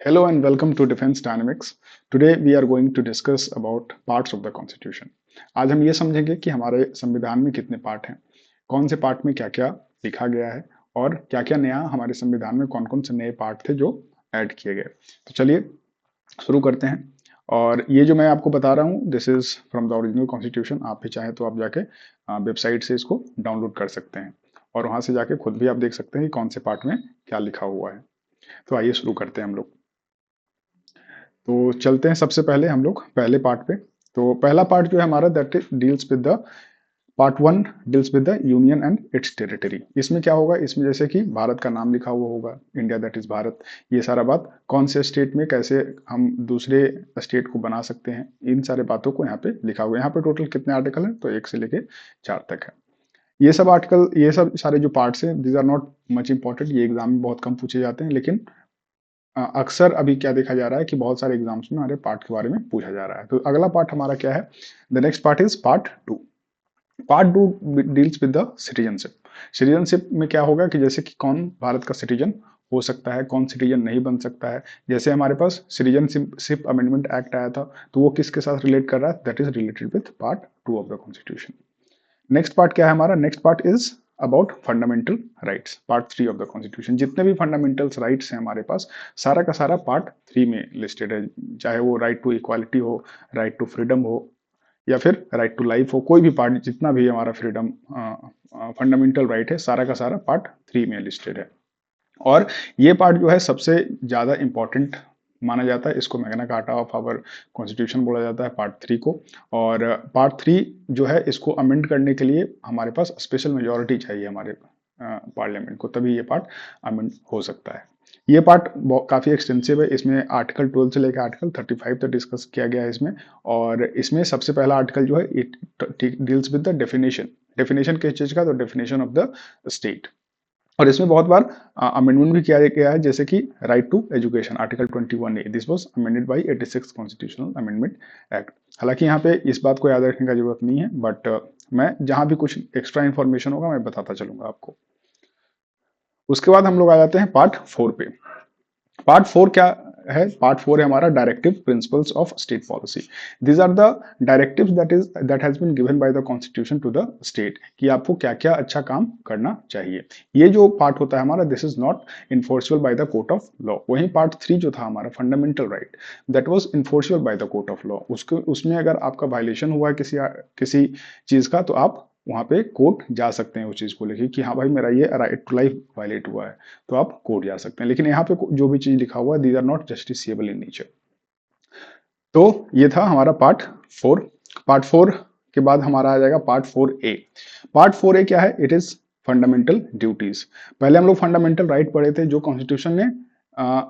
Hello and welcome to Defense Dynamics. Today we are going to discuss about parts of the Constitution. आज हम ये समझेंगे कि हमारे संविधान में कितने पार्ट हैं, कौन से पार्ट में क्या-क्या लिखा गया है और क्या-क्या नया हमारे संविधान में कौन-कौन से नए पार्ट थे जो ऐड किए गए। तो चलिए शुरू करते हैं। और ये जो मैं आपको बता रहा हूँ this is from the original constitution. आप भी चाहें तो आप जाके वेबसाइट से इसको डाउनलोड कर सकते हैं और वहां से जाके खुद भी आप देख सकते हैं कि कौन से पार्ट में क्या लिखा हुआ है। तो आइए शुरू करते हैं हम लोग। तो चलते हैं सबसे पहले हम लोग पहले पार्ट पे। तो पहला पार्ट जो है हमारा that deals with the part one deals with the union and it's territory. इसमें क्या होगा, इसमें जैसे कि भारत का नाम लिखा हुआ होगा, इंडिया दैट इज भारत। ये सारा बात कौन से स्टेट में कैसे हम दूसरे स्टेट को बना सकते हैं, इन सारे बातों को यहाँ पे लिखा हुआ है। यहाँ पे टोटल कितने आर्टिकल हैं, तो 1 से लेके 4 तक है। ये सब आर्टिकल, ये सब सारे जो पार्ट्स हैं these are not much important, ये एग्जाम में बहुत कम पूछे जाते हैं। लेकिन अक्सर अभी क्या देखा जा रहा है कि बहुत सारे एग्जाम्स में हमारे पार्ट के बारे में पूछा जा रहा है। तो अगला पार्ट हमारा क्या है, the next part is part two. Part two deals with the citizenship. Citizenship में क्या होगा कि जैसे कि कौन भारत का सिटीजन हो सकता है, कौन सिटीजन नहीं बन सकता है। जैसे हमारे पास सिटीजनशिप अमेंडमेंट एक्ट आया था, तो वो किसके साथ रिलेट कर रहा है, that is related with part two of the constitution. Next part क्या है हमारा, next part is about fundamental rights, part 3 of the constitution. जितने भी फंडामेंटल राइट्स हैं हमारे पास, सारा का सारा पार्ट 3 में लिस्टेड है। चाहे वो राइट टू इक्वालिटी हो, राइट टू फ्रीडम हो, या फिर राइट टू लाइफ हो, कोई भी पार्ट, जितना भी हमारा फ्रीडम फंडामेंटल राइट है, सारा का सारा पार्ट 3 में लिस्टेड है। और ये पार्ट जो है सबसे ज्यादा इंपॉर्टेंट माना जाता है। इसको Magna Carta of our constitution बोला जाता है, पार्ट 3 को। और पार्ट 3 जो है, इसको अमेंड करने के लिए हमारे पास स्पेशल मेजोरिटी चाहिए हमारे पार्लियामेंट को, तभी ये पार्ट अमेंड हो सकता है। ये पार्ट काफी एक्सटेंसिव है। इसमें आर्टिकल 12 से लेकर आर्टिकल 35 तक डिस्कस किया गया है इसमें। और इसमें सबसे पहला आर्टिकल जो है it deals with the definition. Definition किस चीज का, तो डेफिनेशन ऑफ द स्टेट। और इसमें बहुत बार अमेंडमेंट भी किया गया है, जैसे कि right to education, article 21A, this was amended by 86 constitutional amendment act. हालांकि यहाँ पे इस बात को याद रखने का जरूरत नहीं है, बट मैं जहां भी कुछ एक्स्ट्रा इन्फॉर्मेशन होगा मैं बताता चलूंगा आपको। उसके बाद हम लोग आ जाते हैं पार्ट 4 पे। पार्ट 4 क्या है, पार्ट 4 है हमारा directive principles of state policy. These are the directives that has been given by the constitution to the state, कि आपको क्या क्या अच्छा काम करना चाहिए। ये जो पार्ट होता है हमारा, this is not enforceable by the court of law. वहीं पार्ट 3 जो था हमारा fundamental right, that was enforceable by the court of law. उसको उसमें अगर आपका वायलेशन हुआ है किसी चीज का, तो आप वहां पे कोर्ट जा सकते हैं उस चीज को लेके कि हाँ भाई मेरा ये राइट टू लाइफ वायलेट हुआ है, तो आप कोर्ट जा सकते हैं। लेकिन यहाँ पे जो भी चीज लिखा हुआ है, these are not justiciable in nature. तो ये था हमारा पार्ट 4। पार्ट 4 के बाद हमारा आ जाएगा पार्ट 4A। पार्ट 4A क्या है, इट इज फंडामेंटल ड्यूटीज। पहले हम लोग फंडामेंटल राइट पढ़े थे जो कॉन्स्टिट्यूशन ने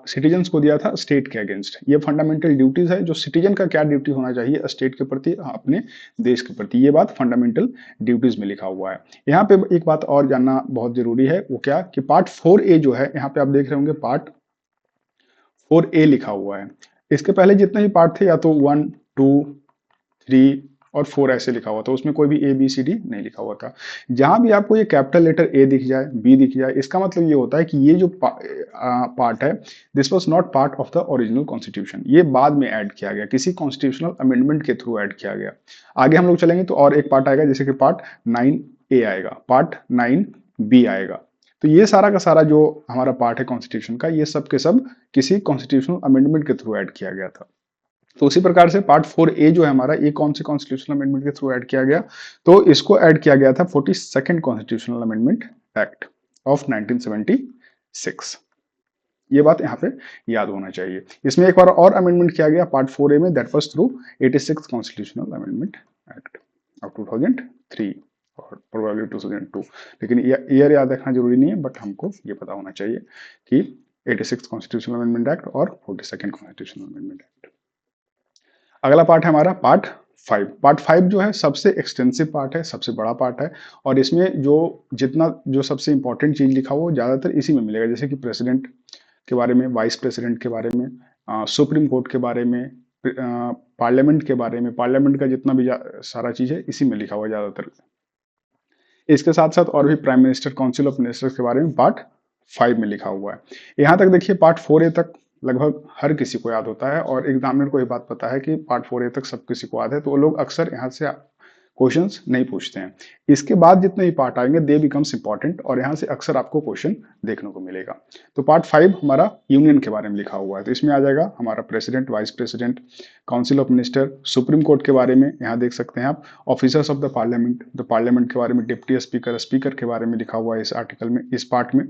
सिटीजन्स को दिया था स्टेट के अगेंस्ट। ये फंडामेंटल ड्यूटीज है, जो सिटीजन का क्या ड्यूटी होना चाहिए स्टेट के प्रति, अपने देश के प्रति। ये बात फंडामेंटल ड्यूटीज में लिखा हुआ है। यहाँ पे एक बात और जानना बहुत जरूरी है, वो क्या, कि पार्ट 4A जो है, यहाँ पे आप देख रहे होंगे पार्ट 4A लिखा हुआ है। इसके पहले जितने भी पार्ट थे, या तो 1, 2, 3 और 4 ऐसे लिखा हुआ था, उसमें कोई भी ABCD नहीं लिखा हुआ था। जहां भी आपको ये कैपिटल लेटर A दिख जाए, B दिख जाए, इसका मतलब ये होता है कि ये जो पार्ट है, this was not part of the original constitution. ये बाद में ऐड किया गया, किसी कॉन्स्टिट्यूशनल अमेंडमेंट के थ्रू ऐड किया गया। आगे हम लोग चलेंगे तो और एक पार्ट आएगा, जैसे कि पार्ट 9A आएगा, पार्ट 9B आएगा। तो ये सारा का सारा जो हमारा पार्ट है कॉन्स्टिट्यूशन का, ये सब के सब किसी कॉन्स्टिट्यूशनल अमेंडमेंट के थ्रू ऐड किया गया था। तो उसी प्रकार से पार्ट 4A जो है हमारा, ये कौन से कॉन्स्टिट्यूशनल अमेंडमेंट के थ्रू ऐड किया गया, तो इसको ऐड किया गया था 42nd constitutional amendment act of 1976। ये बात यहाँ पे याद होना चाहिए। इसमें एक बार और अमेंडमेंट किया गया पार्ट 4A में, that was through 86 constitutional amendment act of 2003 और प्रोबेबली 2002। लेकिन ईयर याद रखना जरूरी नहीं है, बट हमको ये पता होना चाहिए कि 86 कॉन्स्टिट्यूशनल अमेंडमेंट एक्ट और 42nd कॉन्स्टिट्यूशनल अमेंडमेंट एक्ट। अगला पार्ट है हमारा पार्ट 5। पार्ट 5 जो है सबसे एक्सटेंसिव पार्ट है, सबसे बड़ा पार्ट है। और इसमें जो सबसे इंपॉर्टेंट चीज लिखा हुआ ज्यादातर इसी में मिलेगा, जैसे कि प्रेसिडेंट के बारे में, वाइस प्रेसिडेंट के बारे में, सुप्रीम कोर्ट के बारे में, पार्लियामेंट के बारे में। पार्लियामेंट का जितना भी सारा चीज है इसी में लिखा हुआ ज्यादातर। इसके साथ साथ और भी prime minister, council of ministers के बारे में पार्ट 5 में लिखा हुआ है। यहाँ तक देखिए पार्ट 4A तक लगभग हर किसी को याद होता है और एग्जामिनर को ये बात पता है कि पार्ट 4A तक सब किसी को याद है, तो वो लोग अक्सर यहाँ से क्वेश्चंस नहीं पूछते हैं। इसके बाद जितने भी पार्ट आएंगे दे बिकम्स इंपॉर्टेंट और यहाँ से अक्सर आपको क्वेश्चन देखने को मिलेगा। तो पार्ट 5 हमारा यूनियन के बारे में लिखा हुआ है, तो इसमें आ जाएगा हमारा president, vice president, council of minister, supreme court के बारे में यहाँ देख सकते हैं आप, ऑफिसर्स ऑफ द पार्लियामेंट के बारे में, डिप्टी स्पीकर, स्पीकर के बारे में लिखा हुआ है इस आर्टिकल में, इस पार्ट में।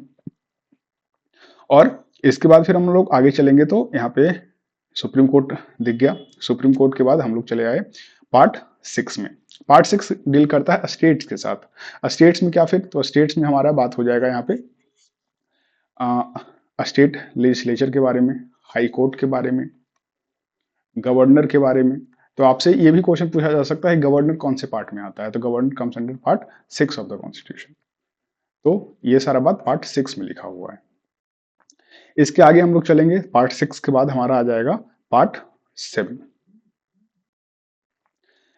और इसके बाद फिर हम लोग आगे चलेंगे तो यहाँ पे सुप्रीम कोर्ट दिख गया। सुप्रीम कोर्ट के बाद हम लोग चले आए पार्ट 6 में। पार्ट 6 डील करता है स्टेट्स के साथ। स्टेट्स में क्या, फिर तो स्टेट्स में हमारा बात हो जाएगा यहाँ पे स्टेट लेजिस्लेचर के बारे में, हाई कोर्ट के बारे में, गवर्नर के बारे में। तो आपसे ये भी क्वेश्चन पूछा जा सकता है गवर्नर कौन से पार्ट में आता है, तो governor comes under part 6 of the constitution. तो ये सारा बात पार्ट 6 में लिखा हुआ है। इसके आगे हम लोग चलेंगे, पार्ट 6 के बाद हमारा आ जाएगा पार्ट 7।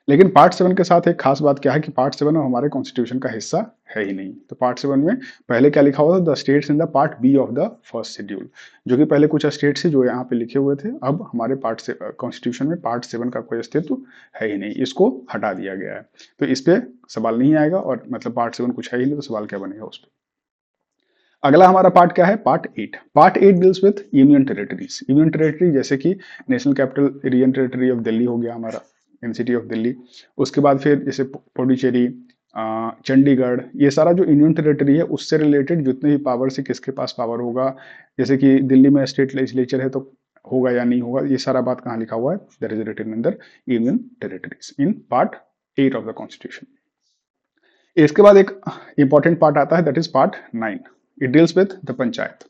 लेकिन पार्ट 7 के साथ एक खास बात क्या है कि पार्ट 7 हमारे कॉन्स्टिट्यूशन का हिस्सा है ही नहीं। तो पार्ट 7 में पहले क्या लिखा हुआ था, the states in the part B of the first schedule, जो कि पहले कुछ स्टेट्स थे जो यहाँ पे लिखे हुए थे, अब हमारे पार्ट से कॉन्स्टिट्यूशन में पार्ट 7 का कोई अस्तित्व है ही नहीं, इसको हटा दिया गया है। तो इस पे सवाल नहीं आएगा और मतलब पार्ट 7 कुछ है ही नहीं तो सवाल क्या बनेगा उस पर। अगला हमारा पार्ट क्या है, part 8। Part 8 deals with union territories. Union territory जैसे कि national capital area territory of Delhi हो गया हमारा, एनसीटी ऑफ दिल्ली। उसके बाद फिर जैसे पुडुचेरी, चंडीगढ़, ये सारा जो यूनियन टेरिटरी है उससे रिलेटेड जितने भी पावर से किसके पास पावर होगा, जैसे कि दिल्ली में स्टेट लेजिस्लेचर है तो होगा या नहीं होगा, ये सारा बात कहाँ लिखा हुआ है, that is written under union territories in part 8 of the constitution. इसके बाद एक इंपॉर्टेंट पार्ट आता है, that is part 9। It deals with the panchayat.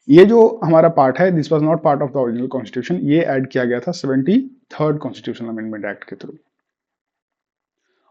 ये जो हमारा पार्ट है, this was not part of the original constitution, ये ऐड किया गया था 73rd कॉन्स्टिट्यूशनल अमेंडमेंट एक्ट के थ्रू।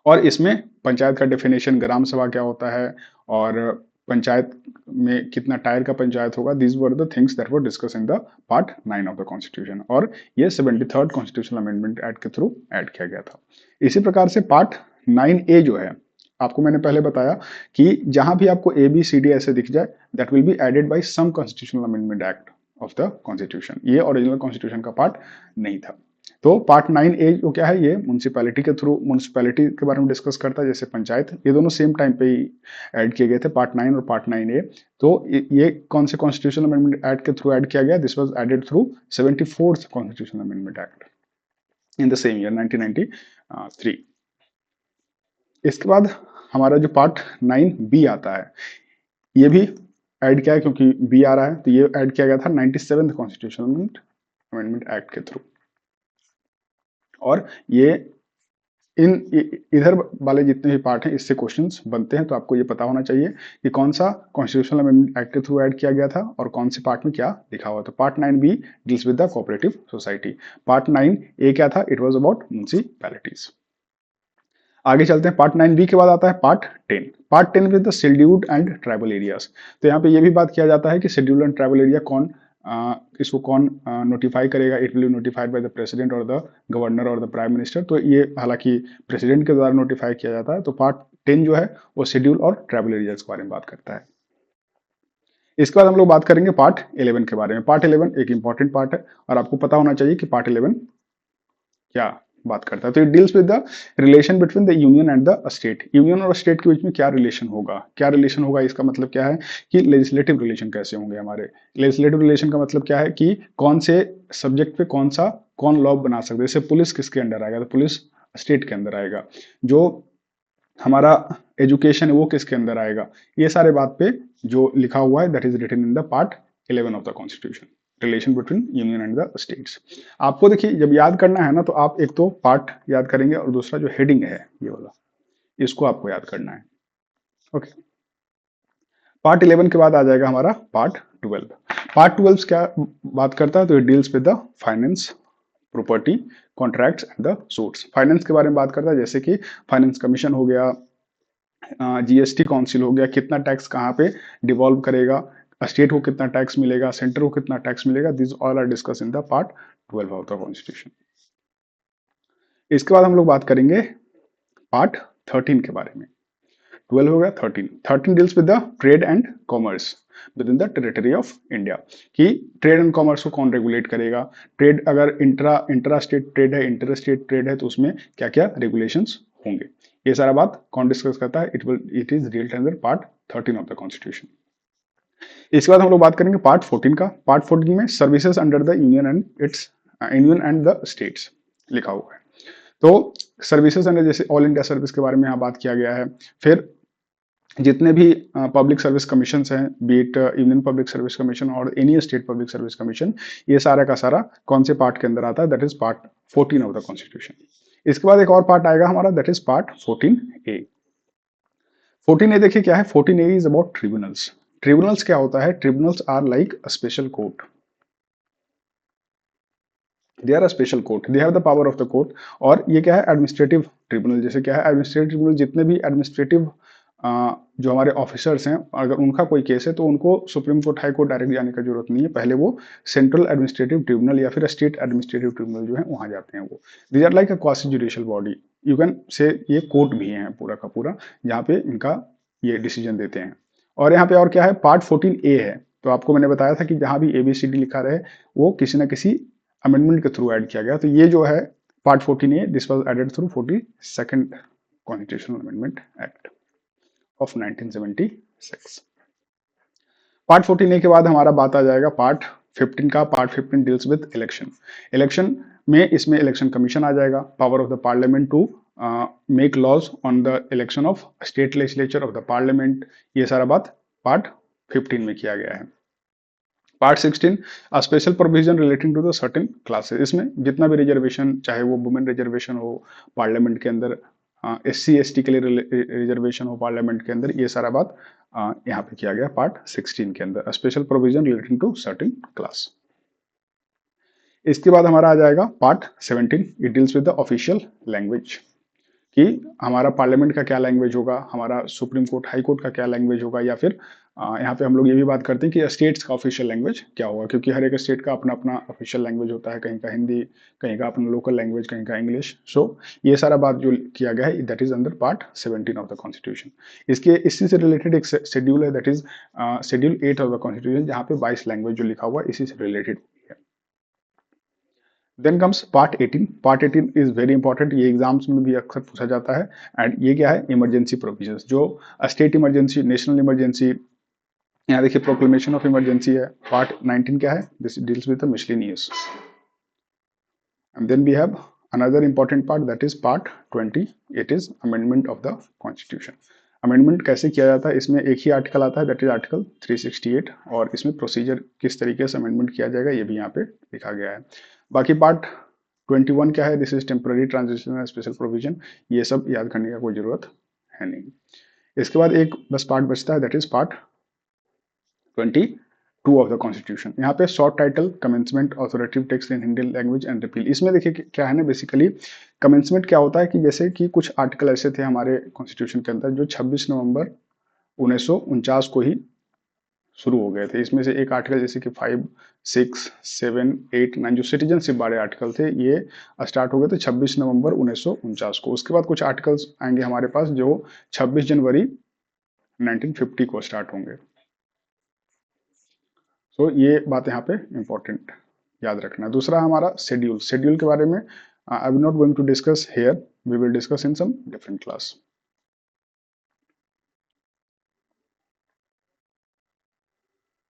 और इसमें पंचायत का डेफिनेशन, ग्राम सभा क्या होता है और पंचायत में कितना टायर का पंचायत होगा, this were the things that were discuss in the part 9 of the constitution, और ये 73rd कॉन्स्टिट्यूशनल अमेंडमेंट एक्ट के थ्रू ऐड किया गया था। इसी प्रकार से पार्ट 9A जो है, आपको मैंने पहले बताया कि जहां भी आपको ABCD ऐसे दिख जाए, that will be added by some constitutional amendment act of the constitution. ये ओरिजिनल कॉन्स्टिट्यूशन का पार्ट नहीं था। तो पार्ट 9A जो क्या है, ये म्युनिसिपैलिटी के थ्रू, म्युनिसिपैलिटी के बारे में डिस्कस करता है, जैसे पंचायत, ये दोनों सेम टाइम पे ही ऐड किए गए थे, पार्ट 9 और पार्ट 9A। तो ये कौन से कॉन्स्टिट्यूशनल अमेंडमेंट एक्ट के थ्रू ऐड किया गया, this was added through 74th constitutional amendment act in the same year 1993। इसके बाद हमारा जो पार्ट 9B आता है, ये भी ऐड किया है क्योंकि बी आ रहा है, तो ये ऐड किया गया था 97th कॉन्स्टिट्यूशनल अमेंडमेंट एक्ट के थ्रू। और ये इधर वाले जितने भी पार्ट हैं इससे क्वेश्चंस बनते हैं, तो आपको ये पता होना चाहिए कि कौन सा कॉन्स्टिट्यूशनल अमेंडमेंट एक्ट के थ्रू ऐड किया गया था और कौन से पार्ट में क्या लिखा हुआ। तो part 9B deals with the cooperative society. Part 9A क्या था, इट वाज अबाउट म्युनिसिपैलिटीज। आगे चलते हैं, पार्ट 9B के बाद आता है part 10। Part 10 with the scheduled and tribal areas. तो यहाँ पे ये भी बात किया जाता है कि शेड्यूल्ड एंड ट्राइबल एरिया इसको कौन नोटिफाई करेगा, it will be notified by the president और द गवर्नर और द प्राइम मिनिस्टर। तो ये हालांकि प्रेसिडेंट के द्वारा नोटिफाई किया जाता है। तो पार्ट 10 जो है वो शेड्यूल और ट्राइबल एरियाज के बारे में बात करता है। इसके बाद हम लोग बात करेंगे पार्ट 11 के बारे में। पार्ट 11 एक इंपॉर्टेंट पार्ट है और आपको पता होना चाहिए कि पार्ट 11 क्या बात करता है। तो it deals with the relation between the union and the state. Union और स्टेट के बीच में क्या रिलेशन होगा, क्या रिलेशन होगा, इसका मतलब क्या है कि लेजिस्लेटिव रिलेशन कैसे होंगे हमारे। लेजिस्लेटिव रिलेशन का मतलब क्या है कि कौन से सब्जेक्ट पे कौन लॉ बना सकते हैं। जैसे पुलिस किसके अंडर आएगा, तो पुलिस स्टेट के अंदर आएगा। जो हमारा एजुकेशन है वो किसके अंदर आएगा। ये सारे बात पे जो लिखा हुआ है that is written in the part 11 of the constitution, relation between union and the states. आपको देखिए जब याद करना है ना, तो आप एक तो पार्ट याद करेंगे और दूसरा जो हेडिंग है ये वाला, इसको आपको याद करना है। ओके, पार्ट 11 के बाद आ जाएगा हमारा पार्ट 12। पार्ट 12 क्या बात करता है, तो it deals with the finance, property, contracts and the suits. Finance के बारे में बात करता है, जैसे कि फाइनेंस कमीशन हो गया, GST काउंसिल हो गया, कितना टैक्स कहाँ पे डिवॉल्व करेगा, स्टेट को कितना टैक्स मिलेगा, सेंटर को कितना टैक्स मिलेगा, this all are discuss in the part 12 of the constitution. इसके बाद हम लोग बात करेंगे पार्ट 13 के बारे में। 12 हो गया, 13 deals with the trade and commerce. With in the territory of India, कि ट्रेड एंड कॉमर्स को कौन रेगुलेट करेगा, ट्रेड अगर इंट्रा स्टेट ट्रेड है, इंटर स्टेट ट्रेड है, तो उसमें क्या क्या रेगुलेशंस होंगे, ये सारा बात कौन डिस्कस करता है, it is real under part 13 of the constitution. इसके बाद हम लोग बात करेंगे पार्ट 14 का। पार्ट 14 में services under the union and the states लिखा हुआ है। तो सर्विसेज अंडर, जैसे ऑल इंडिया सर्विस के बारे में यहाँ बात किया गया है, फिर जितने भी पब्लिक सर्विस कमीशन हैं, be it union public service commission और any state public service commission, ये सारा का सारा कौन से पार्ट के अंदर आता है, that is part 14 of the constitution. इसके बाद एक और पार्ट आएगा हमारा, that is part 14A। 14A देखिए क्या है, 14A is about tribunals. Tribunals क्या होता है, tribunals are like a special court, they are a special court, they have the power of the court. और ये क्या है, एडमिनिस्ट्रेटिव ट्रिब्यूनल। जैसे क्या है, एडमिनिस्ट्रेटिव ट्रिब्यूनल, जितने भी एडमिनिस्ट्रेटिव जो हमारे ऑफिसर्स हैं, अगर उनका कोई केस है तो उनको supreme court, high court direct जाने का जरूरत नहीं है, पहले वो सेंट्रल एडमिनिस्ट्रेटिव ट्रिब्यूनल या फिर स्टेट एडमिनिस्ट्रेटिव ट्रिब्यूनल जो है वहां जाते हैं। वो these are like a quasi judicial body, you can say ये कोर्ट भी है पूरा का पूरा, जहाँ पे इनका ये डिसीजन देते हैं। और यहाँ पे और क्या है, पार्ट 14A है। तो आपको मैंने बताया था कि जहां भी ABCD लिखा रहे वो किसी ना किसी अमेंडमेंट के थ्रू ऐड किया गया। तो ये जो है part 14A, this was added through 42nd constitutional amendment act of 1976। Part 14A के बाद हमारा बात आ जाएगा पार्ट 15 का। Part 15 deals with election. Election में इसमें इलेक्शन कमीशन आ जाएगा, power of the parliament to make laws on the election of state legislature of the parliament, ये सारा बात पार्ट 15 में किया गया है। Part 16 special provision relating to the certain classes. इसमें जितना भी रिजर्वेशन, चाहे वो वुमेन रिजर्वेशन हो पार्लियामेंट के अंदर, SC ST के लिए रिजर्वेशन हो पार्लियामेंट के अंदर, ये सारा बात यहाँ पे किया गया पार्ट 16 के अंदर, special provision relating to certain class. इसके बाद हमारा आ जाएगा part 17, it deals with the official language, कि हमारा पार्लियामेंट का क्या लैंग्वेज होगा, हमारा सुप्रीम कोर्ट, हाई कोर्ट का क्या लैंग्वेज होगा, या फिर यहाँ पे हम लोग ये भी बात करते हैं कि स्टेट्स का ऑफिशियल लैंग्वेज क्या होगा, क्योंकि हर एक स्टेट का अपना अपना ऑफिशियल लैंग्वेज होता है, कहीं का हिंदी, कहीं का अपना लोकल लैंग्वेज, कहीं का इंग्लिश। सो ये सारा बात जो किया गया है, that is under part 17 of the constitution. इसी से रिलेटेड एक शेड्यूल है, that is schedule 8 of the constitution, जहाँ पे 22 लैंग्वेज जो लिखा हुआ है इसी से रिलेटेड है। Then comes part 18। Part 18 is very important, ये एग्जाम्स में भी अक्सर पूछा जाता है। एंड ये क्या है, इमरजेंसी प्रोविजंस, जो स्टेट इमरजेंसी, नेशनल इमरजेंसी, यहाँ देखिए प्रोक्लेमेशन ऑफ इमरजेंसी है। पार्ट 19 क्या है, this deals with the miscellaneous. And then we have another important part, that is part 20, it is amendment of the constitution. Amendment कैसे किया जाता है, इसमें एक ही आर्टिकल आता है, दैट इज आर्टिकल 368, और इसमें प्रोसीजर किस तरीके से अमेंडमेंट किया जाएगा ये भी यहाँ पे लिखा गया है। बाकी पार्ट 21 क्या है, this is temporary transition and special provision, ये सब याद करने का कोई जरूरत है नहीं। इसके बाद एक बस पार्ट बचता है, that is part 22 of the constitution. यहाँ पे short title, commencement authoritative text in Hindi language and repeal. इसमें देखिए क्या है ना, बेसिकली कमेंसमेंट क्या होता है कि जैसे कि कुछ आर्टिकल ऐसे थे हमारे कॉन्स्टिट्यूशन के अंदर जो 26 नवंबर 1949 को ही शुरू हो गए थे। इसमें से एक आर्टिकल जैसे कि 5, 6, 7, 8, 9 जो सिटीजनशिप वाले आर्टिकल थे, ये स्टार्ट हो गए थे 26 नवंबर 1949 को। उसके बाद कुछ आर्टिकल्स आएंगे हमारे पास जो 26 जनवरी 1950 को स्टार्ट होंगे। सो ये बात यहाँ पे इंपॉर्टेंट याद रखना। दूसरा हमारा शेड्यूल। शेड्यूल के बारे में I will not going to discuss here, we will discuss in some different class.